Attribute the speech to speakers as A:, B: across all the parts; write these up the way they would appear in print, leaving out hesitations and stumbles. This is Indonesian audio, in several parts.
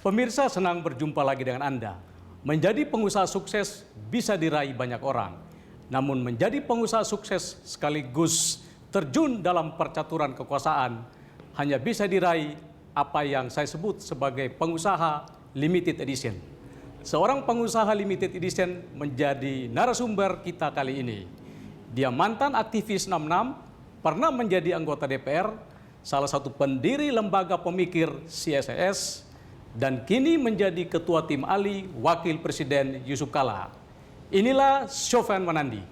A: Pemirsa, senang berjumpa lagi dengan Anda. Menjadi pengusaha sukses bisa diraih banyak orang. Namun menjadi pengusaha sukses sekaligus terjun dalam percaturan kekuasaan hanya bisa diraih apa yang saya sebut sebagai pengusaha limited edition. Seorang pengusaha limited edition menjadi narasumber kita kali ini. Dia mantan aktivis 66, pernah menjadi anggota DPR, salah satu pendiri lembaga pemikir CSIS, dan kini menjadi ketua tim ahli Wakil Presiden Yusuf Kala. Inilah Sofyan Wanandi.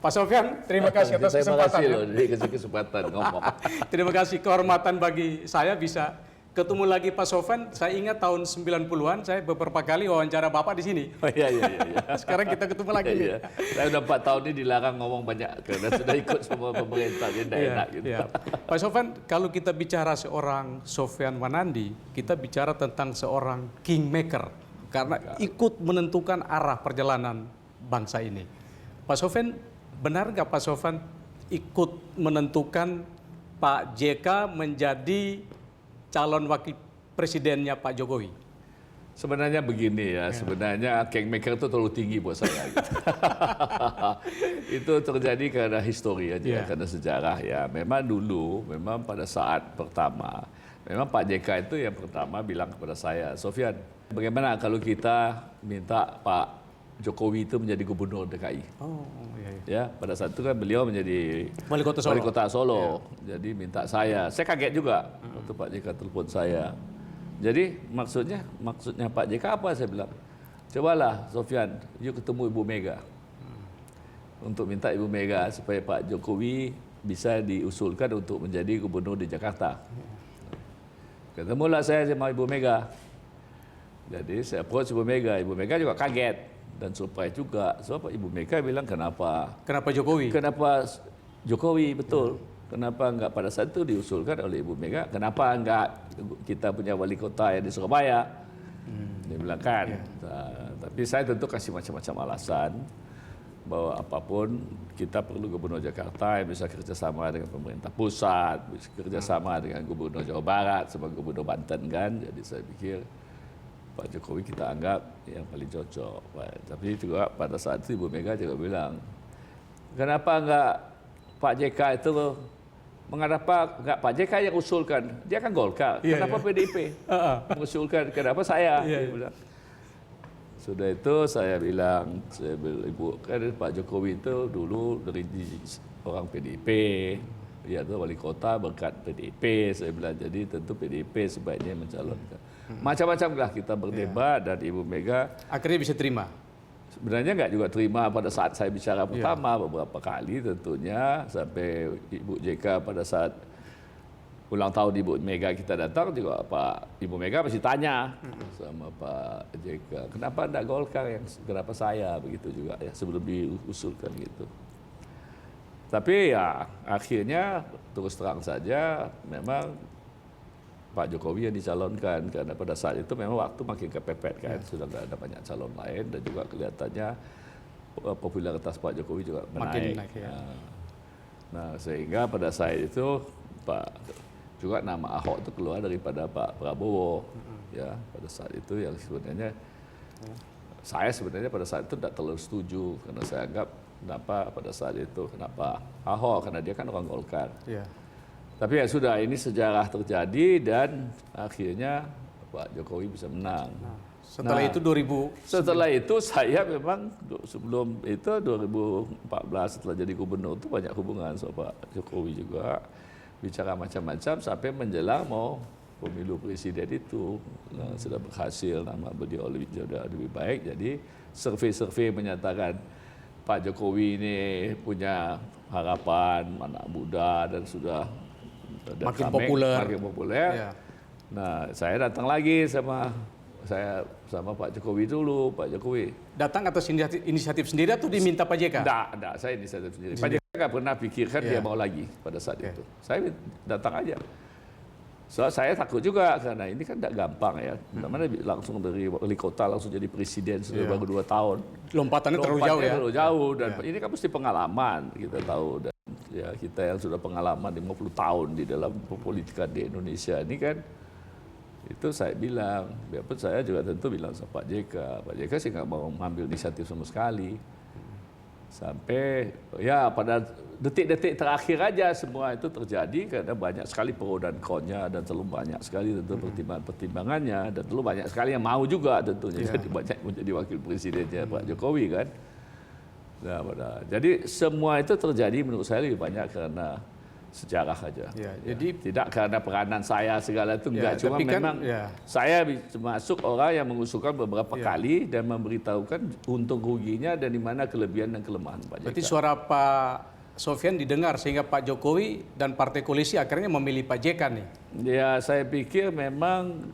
A: Pak Sofyan, terima kasih atas kesempatan.
B: Terima kasih loh, dikasih kesempatan ngomong.
A: Terima kasih, kehormatan bagi saya bisa ketemu lagi Pak Sofyan. Saya ingat tahun 90-an, saya beberapa kali wawancara Bapak di sini.
B: Oh iya.
A: Sekarang kita ketemu lagi.
B: Iya. Saya udah 4 tahun ini dilarang ngomong banyak karena sudah ikut semua pemerintah, jadi tidak enak gitu.
A: Iya. Pak Sofyan, kalau kita bicara seorang Sofyan Wanandi, kita bicara tentang seorang kingmaker karena ikut menentukan arah perjalanan bangsa ini. Pak Sofyan, benar nggak Pak Sofyan ikut menentukan Pak JK menjadi calon wakil presidennya Pak Jokowi?
B: Sebenarnya begini ya, sebenarnya kingmaker itu terlalu tinggi buat saya. Gitu. Itu terjadi karena histori aja, karena sejarah ya. Memang dulu, memang pada saat pertama, memang Pak JK itu yang pertama bilang kepada saya, Sofyan, bagaimana kalau kita minta Pak Jokowi itu menjadi gubernur DKI?
A: Oh, iya.
B: Ya, pada saat itu kan beliau menjadi
A: Wali Kota Solo.
B: Jadi minta saya kaget juga waktu Pak JK telepon saya. Jadi maksudnya Pak JK apa, saya bilang? Cobalah Sofyan, yuk ketemu Ibu Mega. Untuk minta Ibu Mega supaya Pak Jokowi bisa diusulkan untuk menjadi gubernur di Jakarta. Ketemulah saya sama Ibu Mega. Jadi saya approach Ibu Mega juga kaget. Dan surprise juga, sebab Ibu Mega bilang kenapa
A: Jokowi?
B: Kenapa Jokowi, betul. Kenapa enggak pada saat itu diusulkan oleh Ibu Mega? Kenapa enggak kita punya wali kota yang di Surabaya? Dia bilang kan. Tapi saya tentu kasih macam-macam alasan bahwa apapun kita perlu gubernur Jakarta yang bisa kerjasama dengan pemerintah pusat, bisa kerjasama dengan gubernur Jawa Barat, sama gubernur Banten kan. Jadi saya pikir Pak Jokowi kita anggap yang paling cocok. Tapi juga pada saat itu Ibu Mega juga bilang, kenapa enggak Pak JK itu, mengapa enggak Pak JK yang usulkan? Dia kan Golkar, kenapa PDIP mengusulkan, kenapa saya? Dia bilang. Sudah itu saya bilang, Ibu, kan Pak Jokowi itu dulu dari orang PDIP, dia itu wali kota berkat PDIP, saya bilang, jadi tentu PDIP sebaiknya mencalonkan. Macam-macam lah kita berdebat dan Ibu Mega
A: akhirnya bisa terima.
B: Sebenarnya enggak juga terima pada saat saya bicara pertama, beberapa kali tentunya, sampai Ibu JK pada saat ulang tahun Ibu Mega kita datang juga Ibu Mega masih tanya sama Pak JK, kenapa enggak Golkar, kenapa saya, begitu juga ya sebelum diusulkan gitu. Tapi ya akhirnya terus terang saja memang Pak Jokowi yang dicalonkan, karena pada saat itu memang waktu makin kepepet kan, sudah nggak ada banyak calon lain dan juga kelihatannya popularitas Pak Jokowi juga
A: makin naik.
B: Nah sehingga pada saat itu juga nama Ahok itu keluar daripada Pak Prabowo, ya pada saat itu yang sebenarnya saya sebenarnya pada saat itu tidak terlalu setuju karena saya anggap kenapa Ahok, karena dia kan orang Golkar. Tapi ya sudah, ini sejarah terjadi dan akhirnya Pak Jokowi bisa menang. Setelah itu saya memang sebelum itu 2014 setelah jadi gubernur itu banyak hubungan sama Pak Jokowi juga, bicara macam-macam sampai menjelang mau pemilu presiden itu. Sudah berhasil, nama beliau lebih baik, jadi survei-survei menyatakan Pak Jokowi ini punya harapan, anak muda dan sudah
A: makin populer.
B: Nah, saya datang lagi sama Pak Jokowi dulu. Pak Jokowi
A: datang atas inisiatif sendiri atau diminta Pak JK?
B: Enggak, saya inisiatif sendiri. Pak JK nggak pernah pikirkan dia mau lagi pada saat itu. Saya datang aja. Saya takut juga karena ini kan tidak gampang ya. Mana langsung dari wali kota langsung jadi presiden sudah baru 2 tahun.
A: Lompatannya terlalu jauh
B: dan ini kan mesti pengalaman, kita tahu. Dan ya kita yang sudah pengalaman 50 tahun di dalam perpolitikan di Indonesia ini kan Itu saya bilang, biarpun saya juga tentu bilang sama Pak JK. Pak JK sih nggak mau mengambil inisiatif sama sekali. Sampai ya pada detik-detik terakhir aja semua itu terjadi karena banyak sekali pro dan kontra dan terlalu banyak sekali tentu pertimbangannya dan terlalu banyak sekali yang mau juga tentunya jadi banyak menjadi wakil presidennya Pak Jokowi kan. Nah, jadi semua itu terjadi menurut saya lebih banyak karena sejarah saja.
A: Ya, jadi
B: tidak karena peranan saya segala itu enggak, cuma
A: tapi kan,
B: memang saya termasuk orang yang mengusulkan beberapa kali dan memberitahukan untung ruginya dan di mana kelebihan dan kelemahan Pak JK.
A: Berarti suara Pak Sofyan didengar sehingga Pak Jokowi dan Partai Koalisi akhirnya memilih Pak JK nih.
B: Ya, saya pikir memang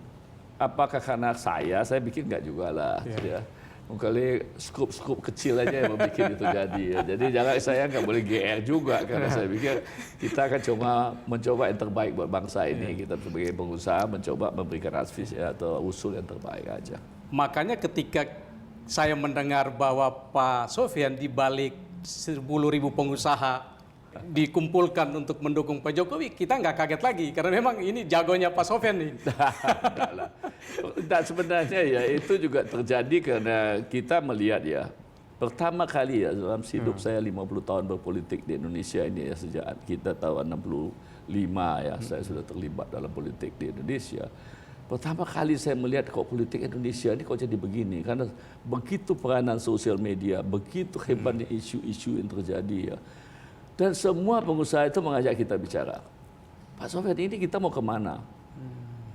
B: apakah karena saya pikir enggak juga lah. Ya. Kali skup-skup kecil aja yang membuat itu jadi. Jadi jangan saya nggak boleh GR juga karena saya pikir kita akan mencoba yang terbaik buat bangsa ini. Kita sebagai pengusaha mencoba memberikan advice atau usul yang terbaik aja.
A: Makanya ketika saya mendengar bahwa Pak Sofyan di balik 10.000 pengusaha dikumpulkan untuk mendukung Pak Jokowi, kita nggak kaget lagi karena memang ini jagonya Pak Sofyan nih.
B: Dan sebenarnya ya itu juga terjadi karena kita melihat ya pertama kali ya dalam hidup saya 50 tahun berpolitik di Indonesia ini ya sejak kita tahun 65 ya saya sudah terlibat dalam politik di Indonesia. Pertama kali saya melihat kok politik Indonesia ini kok jadi begini karena begitu peranan sosial media, begitu hebatnya isu-isu yang terjadi ya. Dan semua pengusaha itu mengajak kita bicara. Pak Sofyan ini kita mau kemana?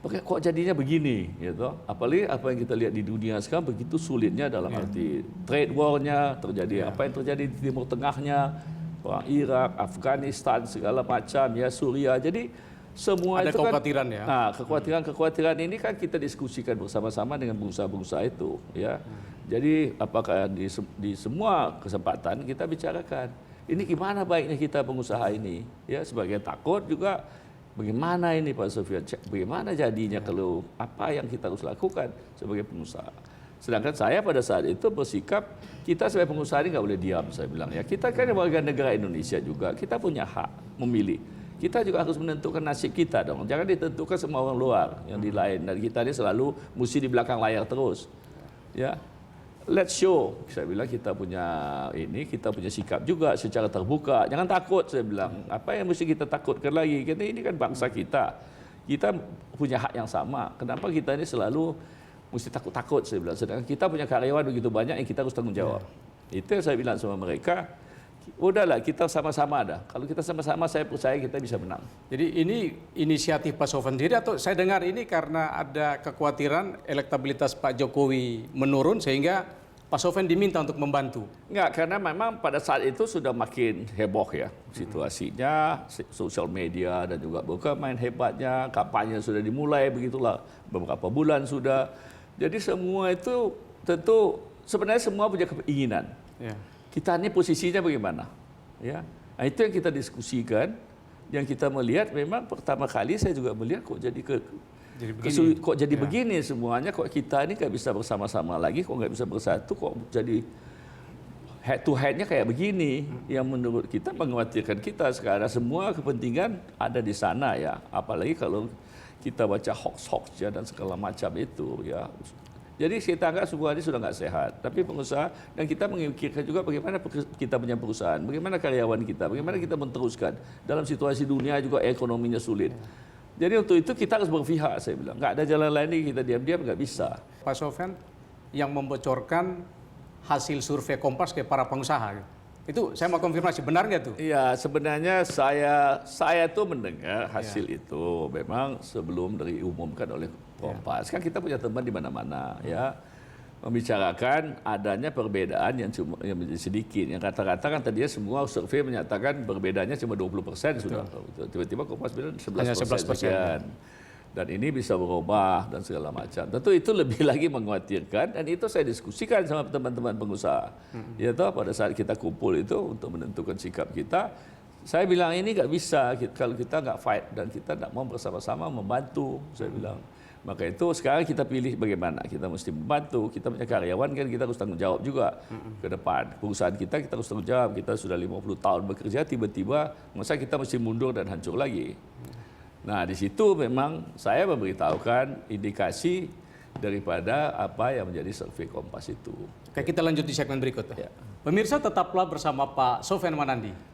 B: Kok jadinya begini? Gitu. Apalagi apa yang kita lihat di dunia sekarang begitu sulitnya dalam arti trade war-nya terjadi. Apa yang terjadi di Timur Tengahnya, perang Irak, Afghanistan, segala macam, ya Suriah. Jadi semua
A: ada
B: itu
A: kekhawatiran
B: kan,
A: ya.
B: Nah, kekhawatiran ini kan kita diskusikan bersama-sama dengan pengusaha-pengusaha itu. Ya. Jadi apakah di semua kesempatan kita bicarakan. Ini gimana baiknya kita pengusaha ini? Ya, sebagian takut juga bagaimana ini Pak Sofyan? Bagaimana jadinya kalau apa yang kita harus lakukan sebagai pengusaha? Sedangkan saya pada saat itu bersikap kita sebagai pengusaha ini nggak boleh diam. Saya bilang ya kita kan warga negara Indonesia juga, kita punya hak memilih. Kita juga harus menentukan nasib kita dong. Jangan ditentukan sama orang luar yang di lain. Dan kita ini selalu mesti di belakang layar terus. Ya. Let's show, saya bilang kita punya sikap juga secara terbuka. Jangan takut, saya bilang. Apa yang mesti kita takutkan lagi? Kita ini kan bangsa kita. Kita punya hak yang sama. Kenapa kita ini selalu mesti takut-takut, saya bilang. Sedangkan kita punya karyawan begitu banyak yang kita harus tanggung jawab. Itu yang saya bilang sama mereka. Udahlah, kita sama-sama ada. Kalau kita sama-sama, saya percaya kita bisa menang.
A: Jadi ini inisiatif Pak Sofyan sendiri atau saya dengar ini karena ada kekhawatiran elektabilitas Pak Jokowi menurun sehingga Pak Sofyan diminta untuk membantu?
B: Enggak, karena memang pada saat itu sudah makin heboh ya situasinya, sosial media dan juga bukan main hebatnya, kampanye sudah dimulai begitulah beberapa bulan sudah. Jadi semua itu tentu sebenarnya semua punya keinginan.
A: Ya.
B: Kita ini posisinya bagaimana? Ya, nah, itu yang kita diskusikan, yang kita melihat memang pertama kali saya juga melihat kok jadi begini semuanya, kok kita ini nggak bisa bersama-sama lagi, kok nggak bisa bersatu, kok jadi head to headnya kayak begini, yang menurut kita mengkhawatirkan kita sekarang semua kepentingan ada di sana ya, apalagi kalau kita baca hoax-hoaxnya dan segala macam itu ya. Jadi kita anggap semua ini sudah nggak sehat. Tapi pengusaha dan kita memikirkan juga bagaimana kita punya perusahaan, bagaimana karyawan kita, bagaimana kita meneruskan dalam situasi dunia juga ekonominya sulit. Jadi untuk itu kita harus berpihak, saya bilang. Nggak ada jalan lain nih, kita diam-diam nggak bisa.
A: Pak Sofyan yang membocorkan hasil survei Kompas ke para pengusaha. Itu saya mau konfirmasi, benar nggak tuh?
B: Iya, sebenarnya saya tuh mendengar hasil itu memang sebelum diumumkan oleh Kompas. Kan kita punya teman di mana-mana ya, membicarakan adanya perbedaan yang sedikit. Yang kata-kata kan tadinya semua survei menyatakan perbedaannya cuma 20% sudah. Tiba-tiba Kompas bilang 11% sekian. Dan ini bisa berubah dan segala macam. Tentu itu lebih lagi mengkhawatirkan dan itu saya diskusikan sama teman-teman pengusaha. Ya toh pada saat kita kumpul itu untuk menentukan sikap kita, saya bilang ini nggak bisa kalau kita nggak fight dan kita nggak mau bersama-sama membantu. Saya bilang. Maka itu sekarang kita pilih bagaimana. Kita mesti membantu, kita punya karyawan kan kita harus tanggung jawab juga ke depan. Perusahaan kita harus tanggung jawab. Kita sudah 50 tahun bekerja, tiba-tiba masa kita mesti mundur dan hancur lagi. Nah, di situ memang saya memberitahukan indikasi daripada apa yang menjadi survei Kompas itu.
A: Oke, kita lanjut di segmen berikutnya.
B: Ya.
A: Pemirsa tetaplah bersama Pak Sofyan Manandi.